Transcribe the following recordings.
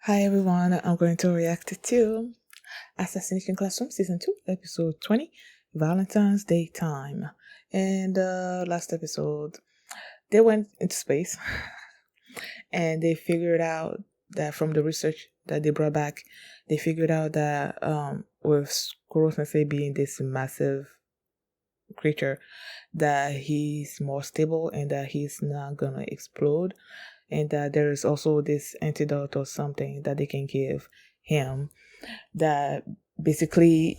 Hi everyone, I'm going to react to Assassination Classroom Season 2, Episode 20, Valentine's Day Time. And last episode, they went into space and they figured out that from the research that they brought back, they figured out that with Kuro Sensei being this massive creature, that he's more stable and that he's not gonna explode, and that there is also this antidote or something that they can give him that basically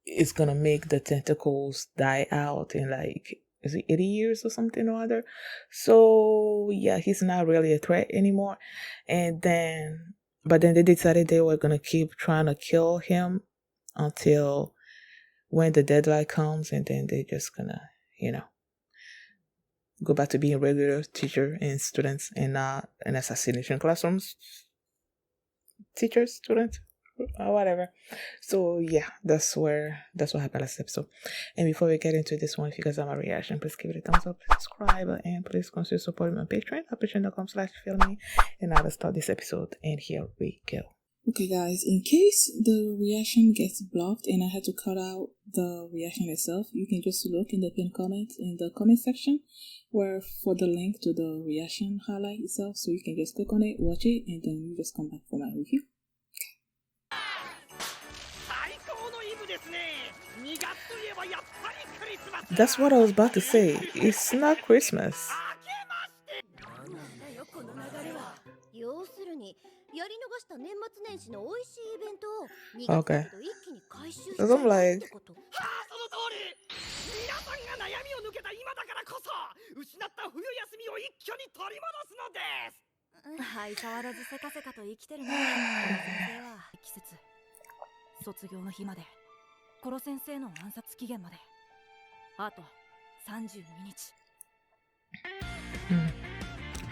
is gonna make the tentacles die out in like, is it 80 years or something or other. So yeah, he's not really a threat anymore. And then but then they decided they were gonna keep trying to kill him until when the deadline comes, and then they're just gonna, you know, go back to being regular teacher and students and not an assassination classrooms teachers, students, or whatever. So yeah, that's what happened last episode. And before we get into this one, if you guys have my reaction, please give it a thumbs up, subscribe, and please consider supporting my Patreon at patreon.com/filmy. And now let's start this episode, and here we go. Okay guys, in case the reaction gets blocked and I had to cut out the reaction itself, you can just look in the pinned comment in the comment section where for the link to the reaction highlight itself, so you can just click on it, watch it, and then you just come back for my review. That's what I was about to say. It's not Christmas. Okay. Because I'm like,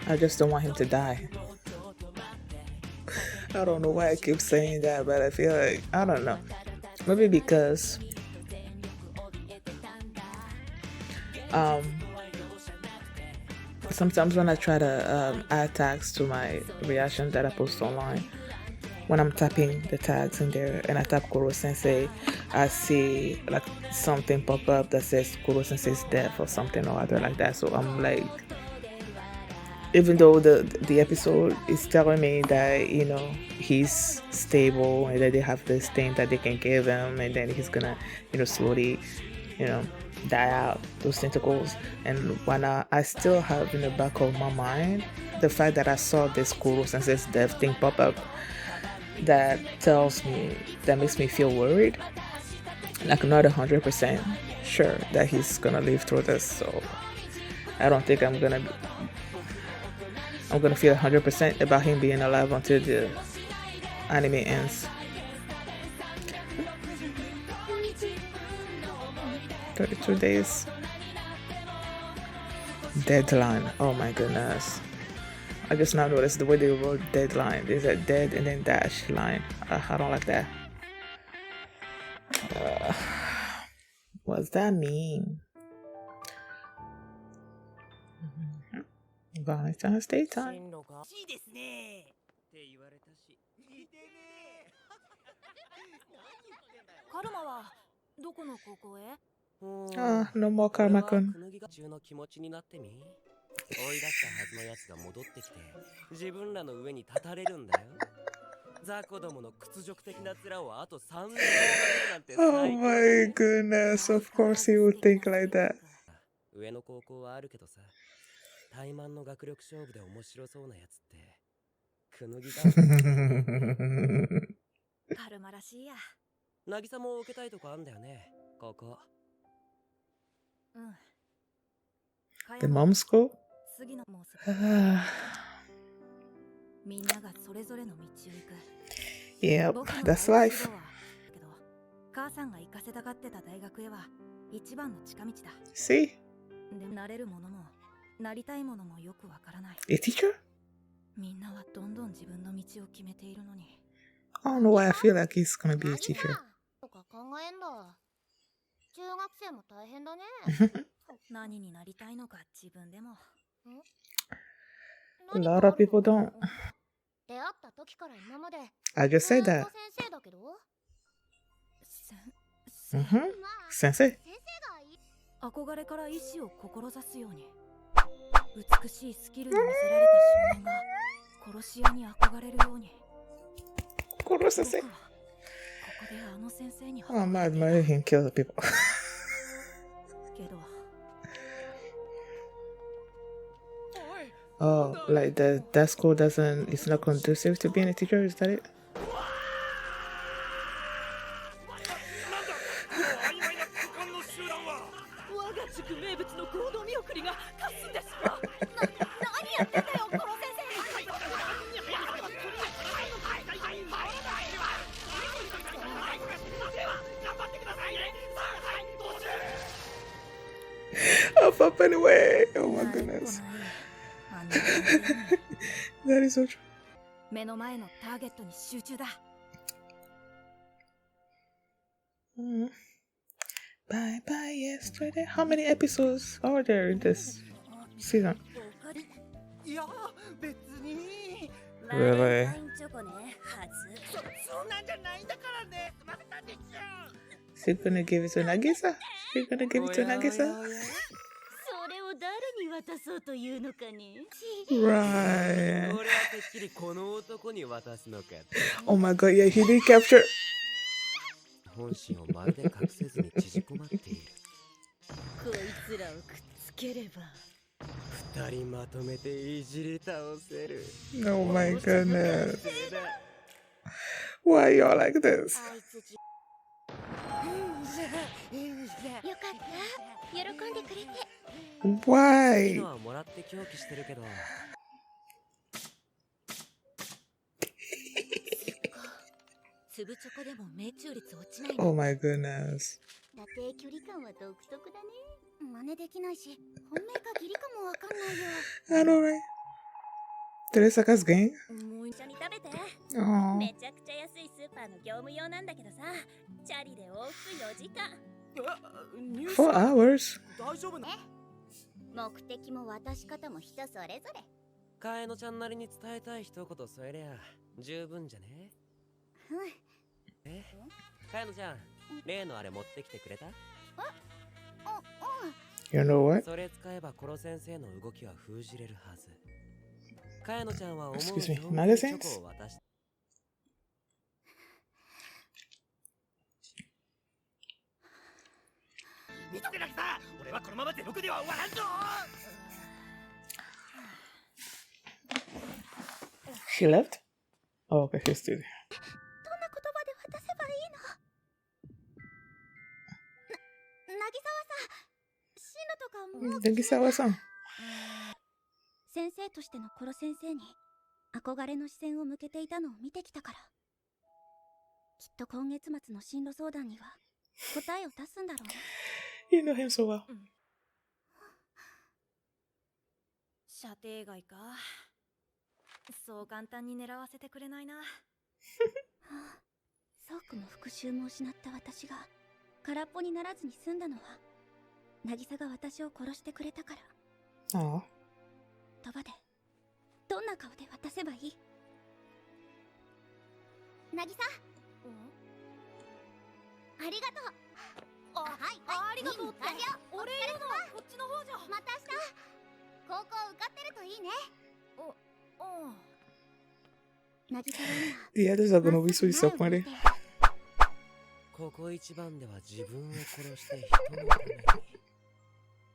I just don't want him to die. I don't know why I keep saying that, but I feel like, I don't know. Maybe because sometimes when I try to add tags to my reaction that I post online, when I'm tapping the tags in there and I tap Kuro Sensei, I see like something pop up that says Kuro Sensei's death or something or other like that. So I'm like, even though the episode is telling me that, you know, he's stable and that they have this thing that they can give him, and then he's gonna, you know, slowly, you know, die out those tentacles, and when I still have in the back of my mind the fact that I saw this Kuro Sensei's death thing pop up, that makes me feel worried, like not 100% sure that he's gonna live through this. So I don't think I'm gonna feel 100% about him being alive until the anime ends. 32 days. Deadline. Oh my goodness. I just now noticed the way they wrote deadline. There's a dead and then dash line. I don't like that. What's that mean? Valentine's Day time. No more Karma-kun. 追い出したはずのやつが戻ってきて自分らの上に立たれるんだよ。雑魚どもの屈辱的な面をあと3年拝めるなんて最高だね。 Oh my goodness, of course he would think like that. 上の高校はあるけどさ、怠慢の学力勝負で面白そうなやつってくぬぎだ。カルマらしいや。渚も受けたいとこあんだよね、ここ。The mom school? Yep, that's life. See? A teacher? I don't know why I feel like he's gonna be a teacher. A lot of people don't. I just said that. Sensei. 憧れから意志を志すように美しいスキルに魅せられた少年が殺し屋に憧れるように僕はここであの先生に Oh, I'm not admiring him kill the people. けど Oh, like that school doesn't, it's not conducive to being a teacher, is that it? 我が塾名物の合同見送りがかすんでしまう。何やってんだよ、この先生。 Up, up anyway. Oh my goodness. That is so true. 目の前のターゲットに集中だ。 Bye bye yesterday. How many episodes are there in this season? いや別に Really? そんなんじゃないんだからね。すませたんですよ。 She's gonna give it to Nagisa? She's gonna give it to Nagisa? それを誰に渡そうというのかね。 Right. 俺はてっきりこの男に渡すのか。 Oh my god, yeah, he did capture. 本心をまるで隠せずに縮こまっている。こいつらをくっつければ。 二人まとめていじり倒せる。 Oh my goodness. Why y'all like this? よかった。喜んでくれて。 Why? 今はもらって狂気してるけど。粒チョコでも命中率落ちない。 Oh my goodness. 打定距離感は独特だね。真似できないし、本命か義理かもわかんないよ。 I know, right? Teresa's gang? もう一緒に食べて。 Oh. めちゃくちゃ安いスーパーの業務用なんだけどさ、チャリで往復4時間。 4 hours? 大丈夫な。目的も渡し方も人それぞれ。カエノちゃんなりに伝えたい一言添えりゃ十分じゃね。カエノちゃん、例のあれ持ってきてくれた？ You know what? それ使えばコロ先生の動きは封じれるはず。カエノちゃんは思う Excuse me, 存分に magazines? チョコを渡し。見とけなくさ、俺はこのままゼロクでは終わらんぞ。 She left? Oh, okay, she's still there. どんな言葉で渡せばいいの？渚はさ、進路とかもう Nagisa-san. 先生としてのコロ先生に憧れの視線を向けていたのを見てきたから、きっと今月末の進路相談には答えを出すんだろうね。 You know him so well. 射程外か。そう簡単に狙わせてくれないな。ソークも復讐も失った私が空っぽにならずに済んだのは、渚が私を殺してくれたから。 Oh. 言葉でどんな顔で渡せばいい？渚、ありがとう。ありがとうって。俺言うのはこっちの方じゃ。また明日高校受かってるといいね。渚は The others are 今 gonna be so disappointed. ここ一番では自分を殺して人のために。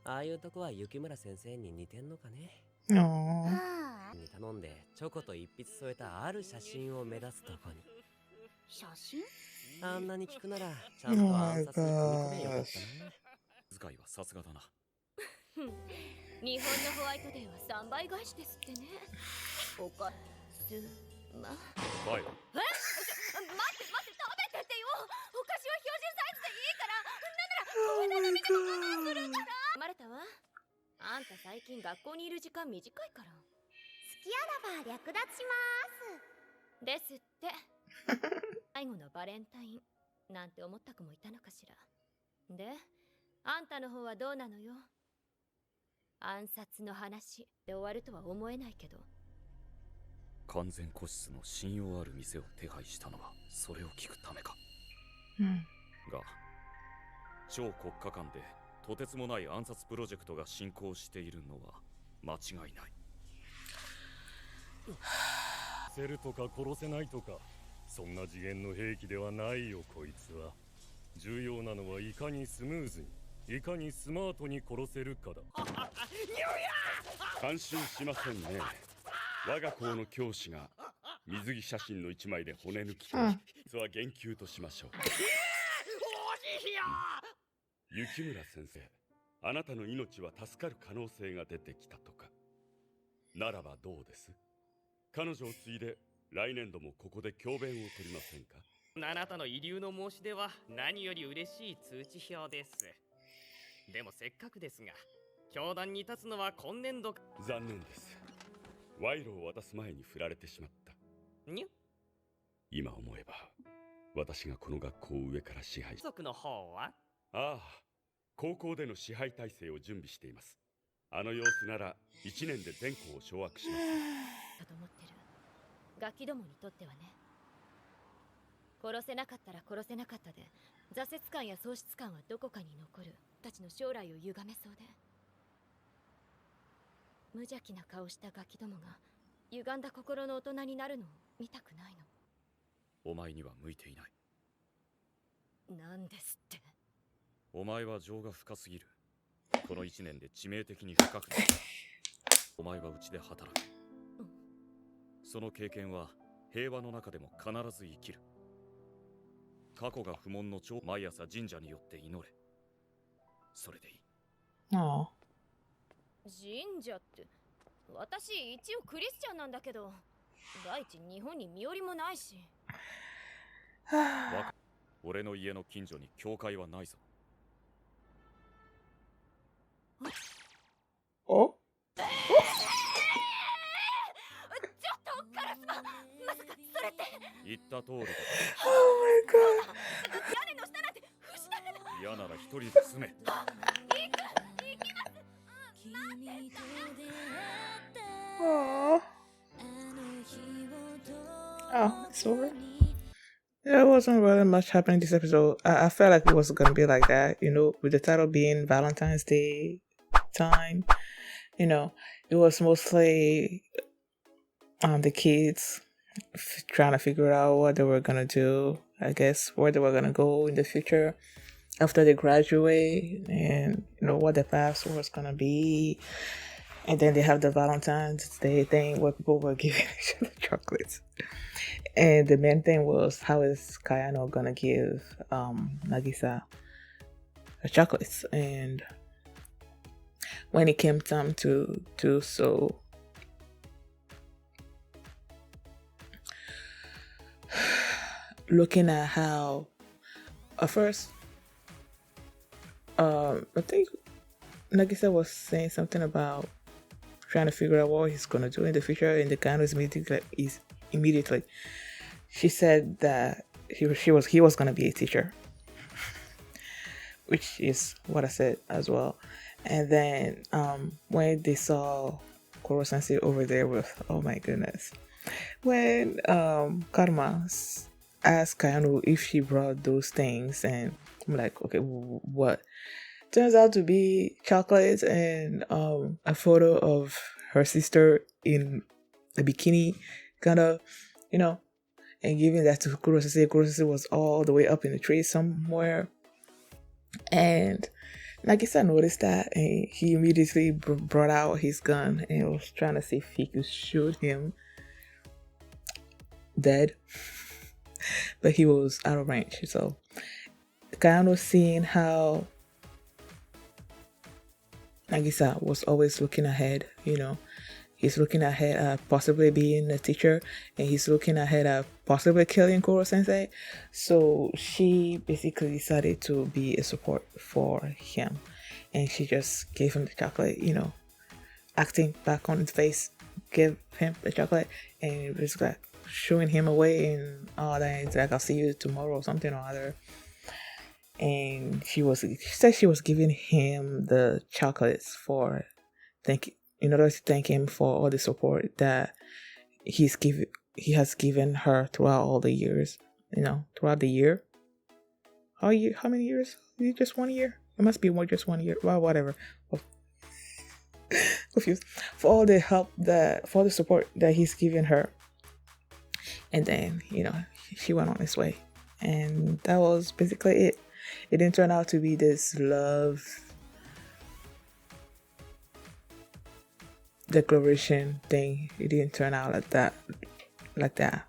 ああいうとこは雪村先生に似てんのかね。 Oh. に頼んでチョコと一筆添えたある写真を目指すとこに。写真？あんなに聞くならちゃんと暗殺に組み込めよかったな。使いはさすがだな。日本のホワイトデーは3倍返しですってね。おかすま。はい。待って食べてってよ。お菓子は標準サイズでいいから。なんならこれだけ見ても我慢するから。バレたわ。あんた最近学校にいる時間短いから。好きあらば略奪しますですって。最後のバレンタインなんて思った子もいたのかしら。で、あんたの方はどうなのよ。暗殺の話で終わるとは思えないけど。完全個室の信用ある店を手配したのはそれを聞くためか。が、超国家間でとてつもない暗殺プロジェクトが進行しているのは間違いない。殺せるとか殺せないとか、そんな次元の兵器ではないよこいつは。重要なのはいかにスムーズに、いかにスマートに殺せるかだ。感心しませんね。我が校の教師が水着写真の一枚で骨抜きと、実は言及としましょう。雪村先生、あなたの命は助かる可能性が出てきたとか。ならばどうです？彼女を継いで来年度もここで教鞭を取りませんか？あなたの遺留の申し出は何より嬉しい通知表です。でもせっかくですが、教壇に立つのは今年度。残念です。賄賂を渡す前に振られてしまった。にゅ今思えば私がこの学校を上から支配し、家族の方はああ、高校での支配体制を準備しています。あの様子なら1年で全校を掌握します。だと思ってる。ガキどもにとってはね。殺せなかったら殺せなかったで、挫折感や喪失感はどこかに残る。たちの将来を歪めそうで。無邪気な顔したガキどもが歪んだ心の大人になるのを見たくないお前には向いていない。の。なんですって。お前は情が深すぎる。この1年で致命的に深くなった。お前はうちで働く。その経験は平和の中でも必ず生きる。過去が不問の超毎朝神社によって祈れ。それでいい。あ神社って、私一応クリスチャンなんだけど、第一日本に身寄りもないし。あ。俺の家の近所に教会はないぞ。お？ちょっとカラスマ、まさかそれって。言った通りだ。屋根の下なんて不死だけど。嫌なら一人で住め。Oh, it's over. There wasn't really much happening this episode. I felt like it was gonna be like that, with the title being Valentine's Day time. It was mostly the kids trying to figure out what they were gonna do. I guess where they were gonna go in the future after they graduate, and what the path was gonna be. And then they have the Valentine's Day thing where people were giving each other chocolates. And the main thing was, how is Kayano gonna give Nagisa her chocolates? And when it came time to do so, looking at how at first I think Nagisa was saying something about trying to figure out what he's gonna do in the future, and the guy was immediately she said that he was gonna be a teacher, which is what I said as well. And then when they saw Koro Sensei over there with, oh my goodness, when Karma asked Kayano if she brought those things, and I'm like, okay, what? Turns out to be chocolates and a photo of her sister in a bikini, kind of, and giving that to Kuro Sensei. Kuro Sensei was all the way up in the tree somewhere. And Nagisa noticed that, and he immediately brought out his gun and was trying to see if he could shoot him dead. But he was out of range. So Kayano, seeing how Nagisa was always looking ahead, he's looking ahead at possibly being a teacher, and he's looking ahead at possibly killing Koro Sensei. So she basically decided to be a support for him, and she just gave him the chocolate, acting back on his face, give him the chocolate, and basically like shooing him away, and all that. It's like, I'll see you tomorrow or something or other. And she said she was giving him the chocolates in order to thank him for all the support that he has given her throughout all the years, throughout the year. How many years? Is it just 1 year? It must be just 1 year. Well, whatever. Confused. For all the help for the support that he's given her. And then, she went on his way. And that was basically it. It didn't turn out to be this love declaration thing. It didn't turn out like that.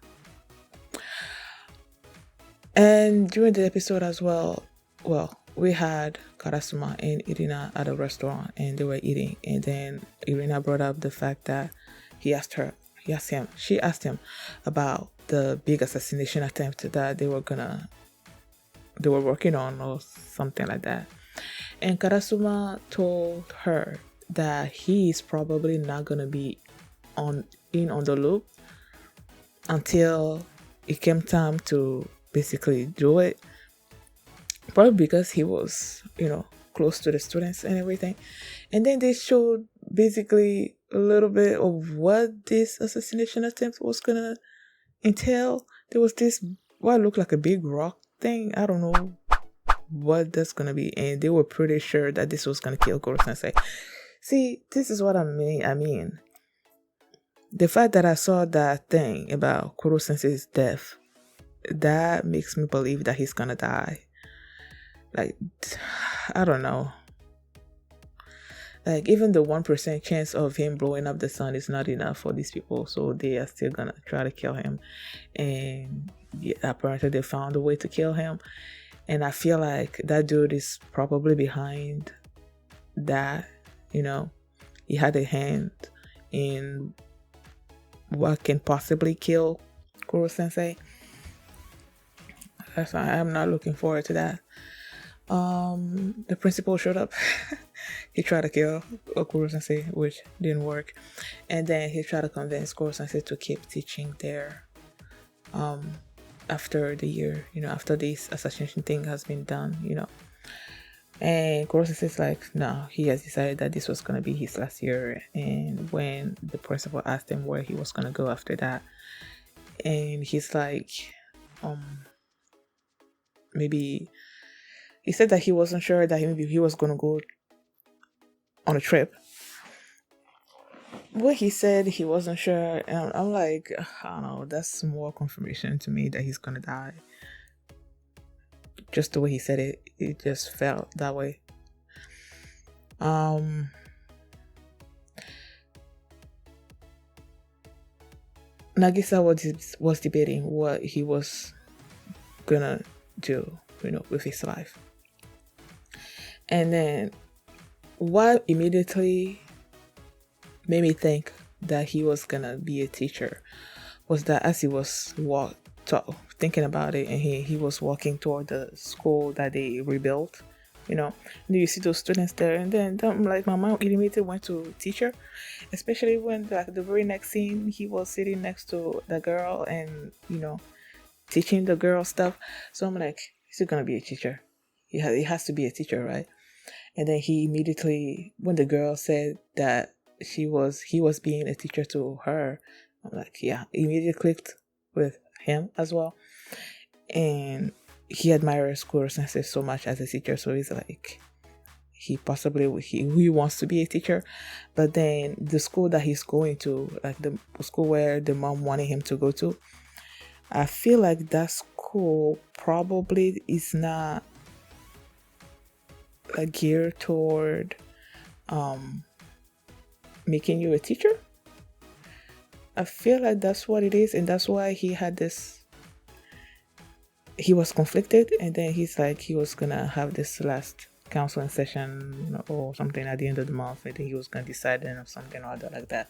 And during the episode as well, we had Karasuma and Irina at a restaurant, and they were eating. And then Irina brought up the fact that she asked him about the big assassination attempt that they were working on, or something like that. And Karasuma told her that he is probably not gonna be on the loop until it came time to basically do it, probably because he was close to the students and everything. And then they showed basically a little bit of what this assassination attempt was gonna entail. There was this what looked like a big rock thing. I don't know what that's gonna be, and they were pretty sure that this was gonna kill Koro Sensei. See, this is what I mean. The fact that I saw that thing about Koro Sensei's death, that makes me believe that he's gonna die. Like, I don't know. Like, even the 1% chance of him blowing up the sun is not enough for these people, so they are still gonna try to kill him. And apparently they found a way to kill him. And I feel like that dude is probably behind that. He had a hand in what can possibly kill Koro Sensei. That's why I'm not looking forward to that. The principal showed up. He tried to kill Koro Sensei, which didn't work. And then he tried to convince Koro Sensei to keep teaching there. After the year, after this assassination thing has been done, And Koro Sensei's like, no, he has decided that this was going to be his last year. And when the principal asked him where he was going to go after that, and he's like, maybe he said that he wasn't sure that maybe he was going to go on a trip. When he said he wasn't sure, and I'm like, I don't know, that's more confirmation to me that he's going to die. Just the way he said it, it just felt that way. Nagisa was debating what he was gonna do, with his life. And then what immediately made me think that he was gonna be a teacher was that as he was thinking about it, and he was walking toward the school that they rebuilt, and you see those students there, and then like my mind immediately went to teacher, especially when the very next scene he was sitting next to the girl and teaching the girl stuff. So I'm like, he's still gonna be a teacher. He has to be a teacher, right? And then he immediately, when the girl said that he was being a teacher to her, I'm like, yeah, immediately clicked with him as well. And he admires Koro Sensei so much as a teacher, so he's like, he wants to be a teacher. But then the school that he's going to, like the school where the mom wanted him to go to, I feel like that school probably is not geared toward making you a teacher. I feel like that's what it is, and that's why he was conflicted, and then he's like, he was gonna have this last counseling session or something at the end of the month. I think he was gonna decide on something or other like that.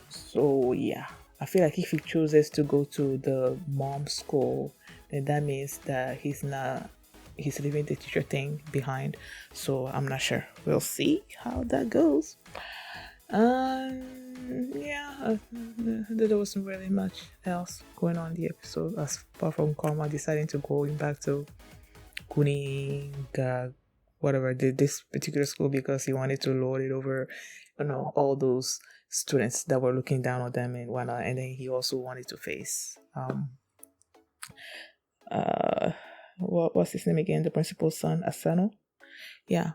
So yeah, I feel like if he chooses to go to the mom's school, then that means that he's leaving the teacher thing behind. So I'm not sure. We'll see how that goes. There wasn't really much else going on in the episode apart from Karma deciding to go back to Kuniga, whatever, this particular school, because he wanted to lord it over all those students that were looking down on them and whatnot. And then he also wanted to face what's his name again? The principal's son, Asano. Yeah,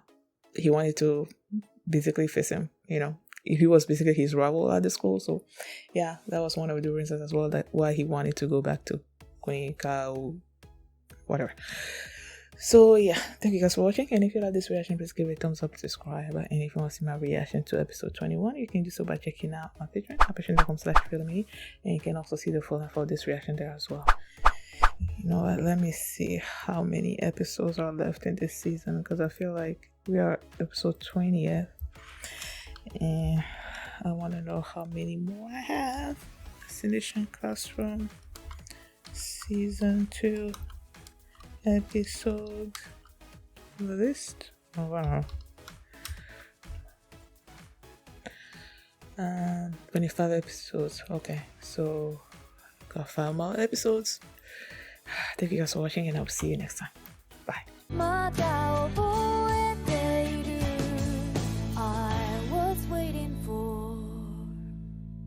he wanted to basically face him. He was basically his rival at the school. So yeah, that was one of the reasons as well that why he wanted to go back to Queen Kao, whatever. So yeah, thank you guys for watching, and if you like this reaction, please give it a thumbs up, subscribe, and if you want to see my reaction to episode 21, you can do so by checking out my Patreon, patreon.com/filmini, and you can also see the full for this reaction there as well. You know what, let me see how many episodes are left in this season, because I feel like we are episode 20th, and I want to know how many more I have. Assassination Classroom Season 2 episode list. Oh wow. 25 episodes. Okay, so got 5 more episodes. Thank you guys for watching, and I'll see you next time. Bye.